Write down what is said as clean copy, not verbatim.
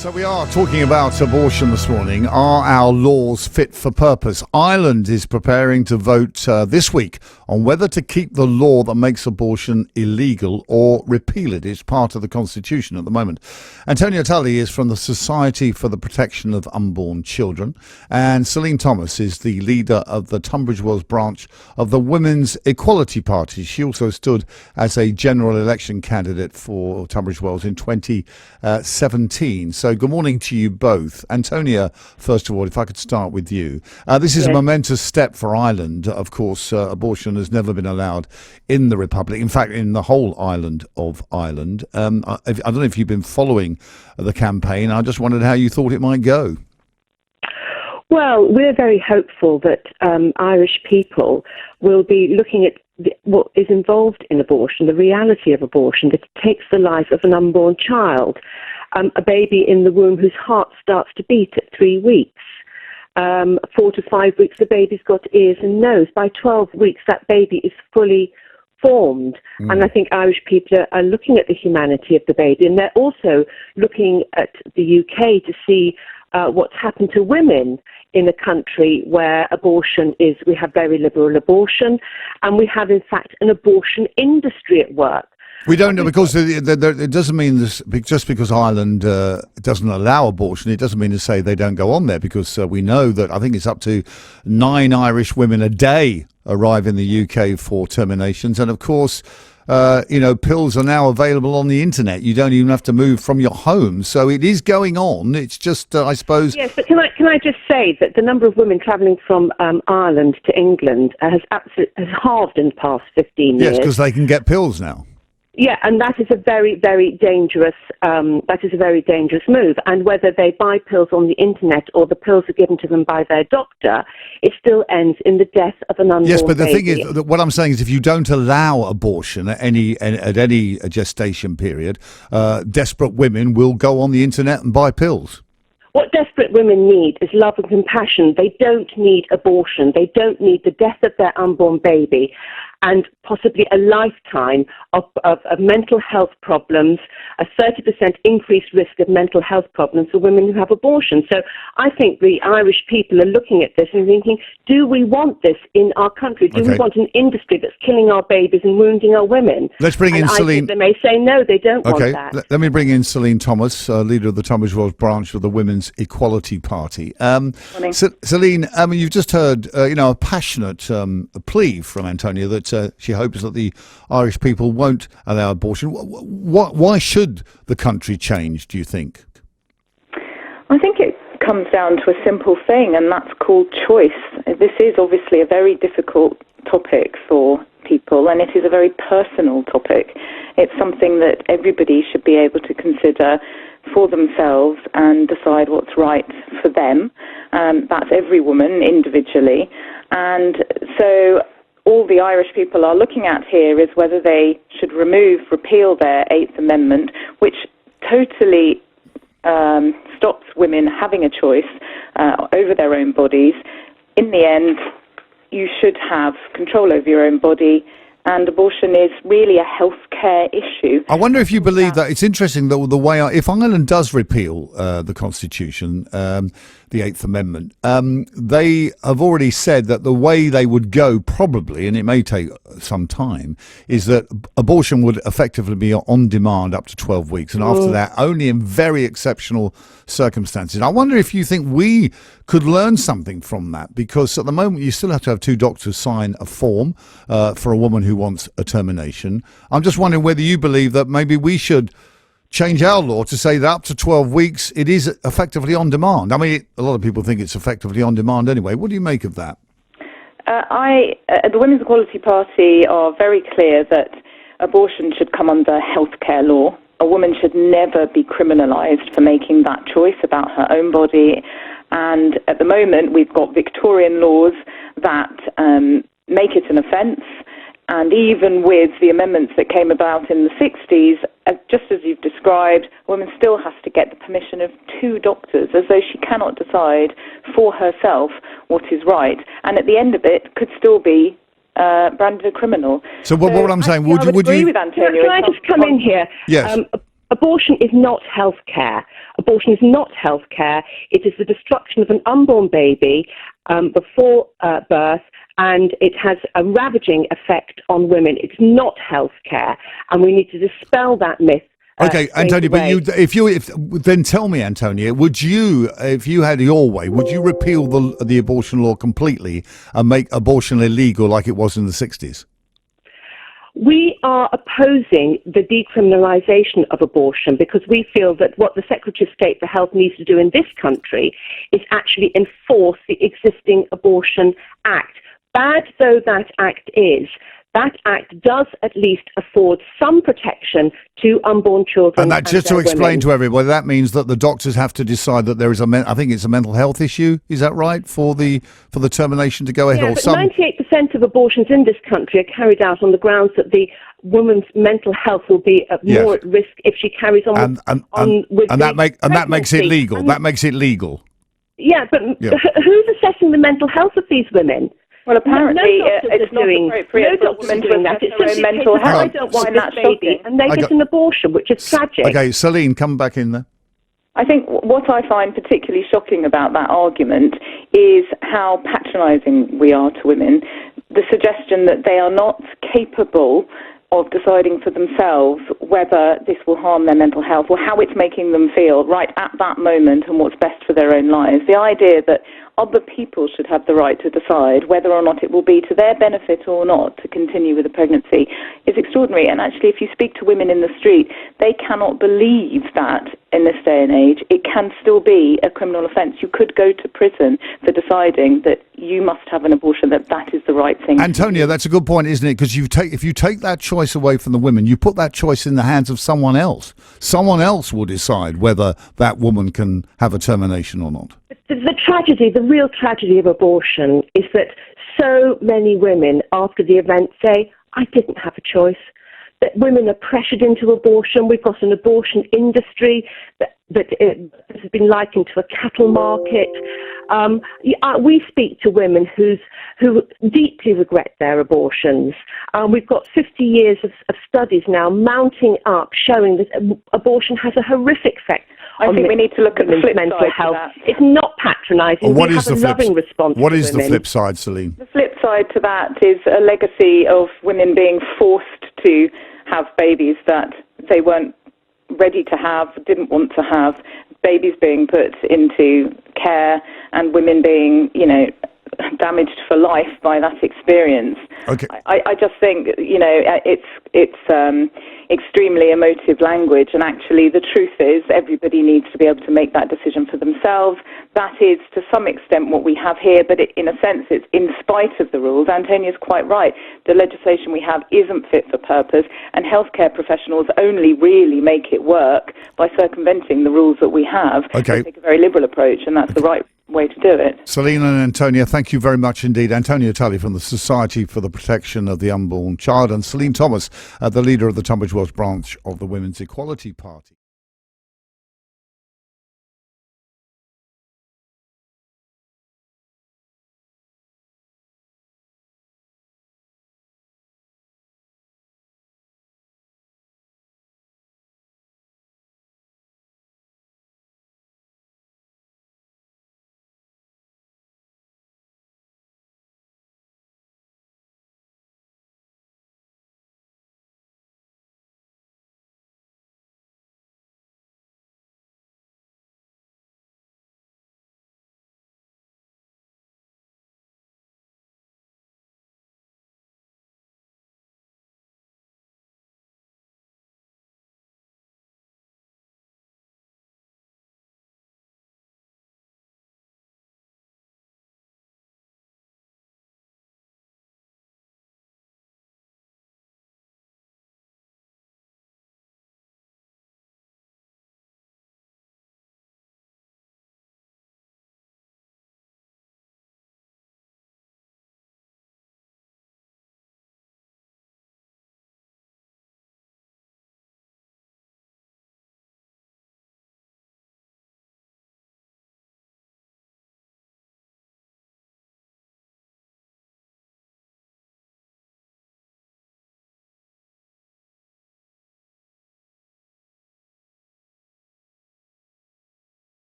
So we are talking about abortion this morning. Are our laws fit for purpose? Ireland is preparing to vote this week on whether to keep the law that makes abortion illegal or repeal it. It's part of the constitution at the moment. Antonia Tully is from the Society for the Protection of Unborn Children, and Celine Thomas is the leader of the Tunbridge Wells branch of the Women's Equality Party. She also stood as a general election candidate for Tunbridge Wells in 2017. So good morning to you both. Antonia, first of all, if I could start with you. This is a momentous step for Ireland. Of course, abortion has never been allowed in the Republic, in fact, in the whole island of Ireland. I don't know if you've been following the campaign. I just wondered how you thought it might go. Well, we're very hopeful that Irish people will be looking at what is involved in abortion, the reality of abortion, that it takes the life of an unborn child. A baby in the womb whose heart starts to beat at 3 weeks. 4 to 5 weeks, the baby's got ears and nose. By 12 weeks, that baby is fully formed. And I think Irish people are looking at the humanity of the baby, and they're also looking at the UK to see what's happened to women in a country where we have very liberal abortion, and we have, in fact, an abortion industry at work. We don't know, because it doesn't mean this, just because Ireland doesn't allow abortion, it doesn't mean to say they don't go on there, because we know that I think it's up to 9 Irish women a day arrive in the UK for terminations. And of course, pills are now available on the internet. You don't even have to move from your home. So it is going on. It's just, I suppose... Yes, but can I just say that the number of women travelling from Ireland to England has halved in the past 15 years. Yes, because they can get pills now. Yeah, and that is a very, very dangerous. Move. And whether they buy pills on the internet or the pills are given to them by their doctor, it still ends in the death of an unborn baby. Yes, but the thing is, what I'm saying is, if you don't allow abortion at any gestation period, desperate women will go on the internet and buy pills. What desperate women need is love and compassion. They don't need abortion. They don't need the death of their unborn baby and possibly a lifetime of mental health problems, a 30% increased risk of mental health problems for women who have abortion. So I think the Irish people are looking at this and thinking, do we want this in our country? Do we want an industry that's killing our babies and wounding our women? Let's bring in Celine. I think they may say no, they don't want that. Let me bring in Celine Thomas, leader of the Tunbridge Wells branch of the Women's Equality Party. Celine, you've just heard a passionate plea from Antonia that she hopes that the Irish people won't allow abortion. Why should the country change, do you think? I think it comes down to a simple thing, and that's called choice. This is obviously a very difficult topic for people, and it is a very personal topic. It's something that everybody should be able to consider for themselves and decide what's right for them. That's every woman individually. And so all the Irish people are looking at here is whether they should repeal their Eighth Amendment, which totally stops women having a choice over their own bodies. In the end, you should have control over your own body, and abortion is really a healthcare issue. I wonder if you believe that. It's interesting, though, the way if Ireland does repeal the Constitution, the Eighth Amendment, they have already said that the way they would go, probably, and it may take some time, is that abortion would effectively be on demand up to 12 weeks, and after that, only in very exceptional circumstances. I wonder if you think we could learn something from that, because at the moment you still have to have 2 doctors sign a form for a woman who wants a termination. I'm just wondering whether you believe that maybe we should change our law to say that up to 12 weeks it is effectively on demand. I mean, a lot of people think it's effectively on demand anyway. What do you make of that? The Women's Equality Party are very clear that abortion should come under healthcare law. A woman should never be criminalised for making that choice about her own body. And at the moment, we've got Victorian laws that make it an offence. And even with the amendments that came about in the 60s, just as you've described, a woman still has to get the permission of 2 doctors, as though she cannot decide for herself what is right. And at the end of it, could still be branded a criminal. So what I'm saying, would you agree with Antonia? Can I just come in here? Yes. Abortion is not health care. Abortion is not health care. It is the destruction of an unborn baby before birth, and it has a ravaging effect on women. It's not health care, and we need to dispel that myth. Okay, Antonia, but then tell me, Antonia, would you, if you had your way, would you repeal the abortion law completely and make abortion illegal like it was in the 60s? We are opposing the decriminalisation of abortion because we feel that what the Secretary of State for Health needs to do in this country is actually enforce the existing Abortion Act. Bad though that act is, that act does at least afford some protection to unborn children. And that, just to explain women. to everybody, that means that the doctors have to decide that there is I think it's a mental health issue. Is that right, for the termination to go ahead? Yeah, or but some 98% of abortions in this country are carried out on the grounds that the woman's mental health will be more at risk if she carries on with that makes it legal. That makes it legal. Yeah, but who's assessing the mental health of these women? Well, apparently it's not appropriate for women to assess their own mental health. I don't want this baby, and they get an abortion, which is tragic. Okay, Celine, come back in there. I think what I find particularly shocking about that argument is how patronising we are to women. The suggestion that they are not capable of deciding for themselves whether this will harm their mental health or how it's making them feel right at that moment and what's best for their own lives. The idea that other people should have the right to decide whether or not it will be to their benefit or not to continue with the pregnancy is extraordinary. And actually, if you speak to women in the street, they cannot believe that in this day and age it can still be a criminal offence. You could go to prison for deciding that you must have an abortion, that is the right thing. Antonia, that's a good point, isn't it? Because if you take that choice away from the women, you put that choice in the hands of someone else. Someone else will decide whether that woman can have a termination or not. The tragedy, the real tragedy of abortion is that so many women after the event say, I didn't have a choice. That women are pressured into abortion. We've got an abortion industry that has been likened to a cattle market. We speak to women who deeply regret their abortions. We've got 50 years of studies now mounting up showing that abortion has a horrific effect. I think we need to look at the flip mental side health. to that. It's not patronising. What we is have the a loving response. What to is the women. flip side, Celine? The flip side to that is a legacy of women being forced to have babies that they weren't ready to have, didn't want to have, babies being put into care and women being, damaged for life by that experience. Okay. I just think, it's extremely emotive language, and actually the truth is everybody needs to be able to make that decision for themselves. That is to some extent what we have here, but in a sense it's in spite of the rules. Antonia's quite right. The legislation we have isn't fit for purpose, and healthcare professionals only really make it work by circumventing the rules that we have. Okay. They take a very liberal approach, and that's the right way to do it. Celine and Antonia, thank you very much indeed. Antonia Tully from the Society for the Protection of the Unborn Child, and Celine Thomas, the leader of the Tunbridge Wells branch of the Women's Equality Party.